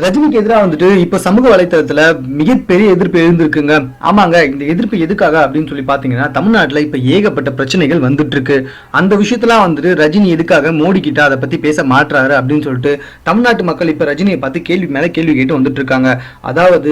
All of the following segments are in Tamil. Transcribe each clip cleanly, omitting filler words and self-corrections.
ரஜினிக்கு எதிராக வந்துட்டு இப்ப சமூக வலைத்தளத்துல மிகப்பெரிய எதிர்ப்பு எழுந்திருக்குங்க. ஆமாங்க, இந்த எதிர்ப்பு எதுக்காக அப்படின்னு சொல்லி பாத்தீங்கன்னா, தமிழ்நாட்டுல இப்ப ஏகப்பட்ட பிரச்சனைகள் வந்துட்டு இருக்கு. அந்த விஷயத்தெல்லாம் வந்துட்டு ரஜினி எதுக்காக மோடி கிட்ட அதை பத்தி பேச மாட்டாரு அப்படின்னு சொல்லிட்டு தமிழ்நாட்டு மக்கள் இப்ப ரஜினியை பார்த்து கேள்வி மேல கேள்வி கேட்டு வந்துட்டு இருக்காங்க. அதாவது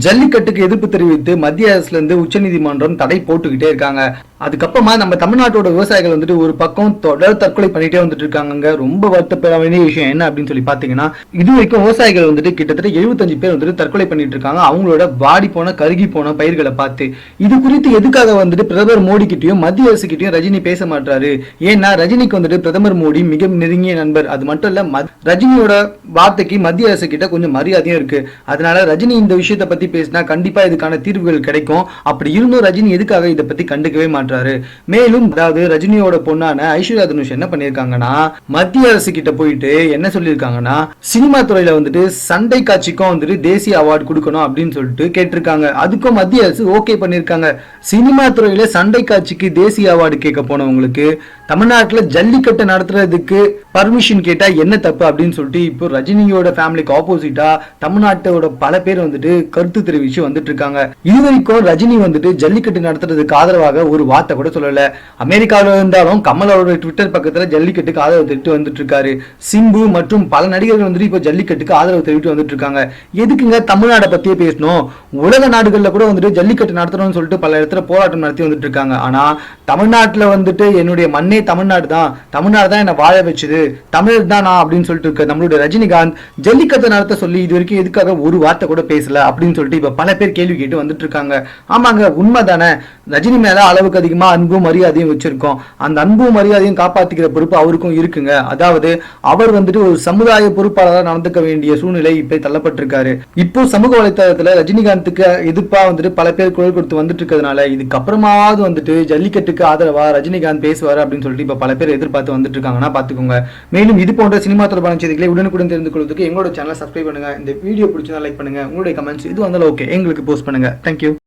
ஜல்லிக்கட்டுக்கு எதிர்ப்பு தெரிவித்து மத்திய அரசுல இருந்து உச்சநீதிமன்றம் தடை போட்டுக்கிட்டே இருக்காங்க. அதுக்கப்புறமா நம்ம தமிழ்நாட்டோட விவசாயிகள் வந்துட்டு ஒரு பக்கம் தொடர் தற்கொலை பண்ணிட்டே வந்துட்டு இருக்காங்க. ரொம்ப வருத்தப்பட வேண்டிய விஷயம் என்ன அப்படின்னு சொல்லி பாத்தீங்கன்னா, இது வரைக்கும் விவசாயிகள் வந்துட்டு கிட்டத்தட்ட 75 பேர் வந்துட்டு தற்கொலை பண்ணிட்டு இருக்காங்க, அவங்களோட வாடி போன கருகி போன பயிர்களை பார்த்து. இது குறித்து எதுக்காக வந்துட்டு பிரதமர் மோடி கிட்டயும் மத்திய அரசு கிட்டயும் ரஜினி பேச மாட்டாரு? ஏன்னா ரஜினிக்கு வந்துட்டு பிரதமர் மோடி மிக நெருங்கிய நண்பர். அது மட்டும் இல்ல, ரஜினியோட வார்த்தைக்கு மத்திய அரசு கிட்ட கொஞ்சம் மரியாதையும் இருக்கு. அதனால ரஜினி இந்த விஷயத்தை பத்தி பேசினா கண்டிப்பா இதுக்கான தீர்வுகள் கிடைக்கும். அப்படி இருந்தும் ரஜினி எதுக்காக இதை பத்தி கண்டுக்கவே மாட்டாரு? மேலும் அதாவது ரஜினியோட பொண்ணான ஐஸ்வர்யா தனுஷ் என்ன பண்ணிருக்காங்கன்னா, மத்திய அரசு கிட்ட போயிட்டு என்ன சொல்லியிருக்காங்கன்னா, சினிமா துறையில வந்துட்டு சண்டை காட்சிக்கும் வந்துட்டு தேசிய அவார்டு கொடுக்கணும் அப்படின்னு சொல்லிட்டு கேட்டிருக்காங்க. அதுக்கும் மத்திய அரசு ஓகே பண்ணிருக்காங்க. சினிமா துறையில சண்டை காட்சிக்கு தேசிய அவார்டு கேட்க போனவங்களுக்கு தமிழ்நாட்டுல ஜல்லிக்கட்டு நடத்துறதுக்கு பர்மிஷன் கேட்டா என்ன தப்பு அப்படின்னு சொல்லிட்டு இப்போ ரஜினியோட ஃபேமிலிக்கு ஆப்போசிட்டா தமிழ்நாட்டோட பல பேர் வந்துட்டு கருத்து தெரிவிச்சு வந்துட்டு இருக்காங்க. இதுவரைக்கும் ரஜினி வந்துட்டு ஜல்லிக்கட்டு நடத்துறதுக்கு ஆதரவாக ஒரு வார்த்தை கூட சொல்லல. அமெரிக்காவில இருந்தாலும் கமலோட ட்விட்டர் பக்கத்துல ஜல்லிக்கட்டுக்கு ஆதரவு தெரிவித்து வந்துட்டு இருக்காரு. சிம்பு மற்றும் பல நடிகர்கள் வந்துட்டு இப்போ ஜல்லிக்கட்டுக்கு ஆதரவு தெரிவித்து வந்துட்டு இருக்காங்க. எதுக்குங்க தமிழ்நாட்டை பத்தியே பேசணும்? உலக நாடுகள்ல கூட வந்துட்டு ஜல்லிக்கட்டு நடத்தணும்னு சொல்லிட்டு பல இடத்துல போராட்டம் நடத்தி வந்துட்டு இருக்காங்க. ஆனா தமிழ்நாட்டுல வந்துட்டு என்னுடைய மண்ணே தமிழ்நாடு தான், தமிழ்நாடு தான் என்ன வாழ வச்சது, தமிழ் தான் நான் அப்படின்னு சொல்லிட்டு இருக்க நம்மளுடைய ரஜினிகாந்த் ஜல்லிக்கட்டை நடத்த சொல்லி இது வரைக்கும் எதுக்காக ஒரு வார்த்தை கூட பேசல அப்படின்னு சொல்லிட்டு இப்ப பல பேர் கேள்வி கேட்டு வந்துட்டு இருக்காங்க. ஆமாங்க, உண்மை தானே. ரஜினி மேல அளவுக்கு அதிகமா அன்பும் மரியாதையும் வச்சிருக்கோம். அந்த அன்பும் மரியாதையும் காப்பாத்திக்கிற பொறுப்பு அவருக்கும் இருக்குங்க. அதாவது அவர் வந்துட்டு ஒரு சமுதாய பொறுப்பாளராக நடந்துக்க வேண்டிய சூழ்நிலை இப்ப தள்ளப்பட்டிருக்காரு. இப்போ சமூக வலைத்தளத்துல ரஜினிகாந்துக்கு எதிர்ப்பா வந்துட்டு பல பேர் குரல் கொடுத்து வந்துட்டு இருக்கிறதுனால இதுக்கப்புறமாவது வந்துட்டு ஜல்லிக்கட்டுக்கு ஆதரவா ரஜினிகாந்த் பேசுவாரு அப்படின்னு சொல்லிட்டு இப்ப பல பேர் எதிர்பார்த்து வந்துட்டு இருக்காங்கன்னா பாத்துக்கோங்க. மேலும் இது போன்ற சினிமா தொடர்பான செய்திகளை உடனுக்குடன் தெரிந்து கொள்வதற்கு எங்களோட சேனலை சப்ஸ்கிரைப் பண்ணுங்க. இந்த வீடியோ பிடிச்சதா லைக் பண்ணுங்க. உங்களுடைய கமெண்ட்ஸ் இது வந்தாலும் ஓகே எங்களுக்கு போஸ்ட் பண்ணுங்க. தேங்க்யூ.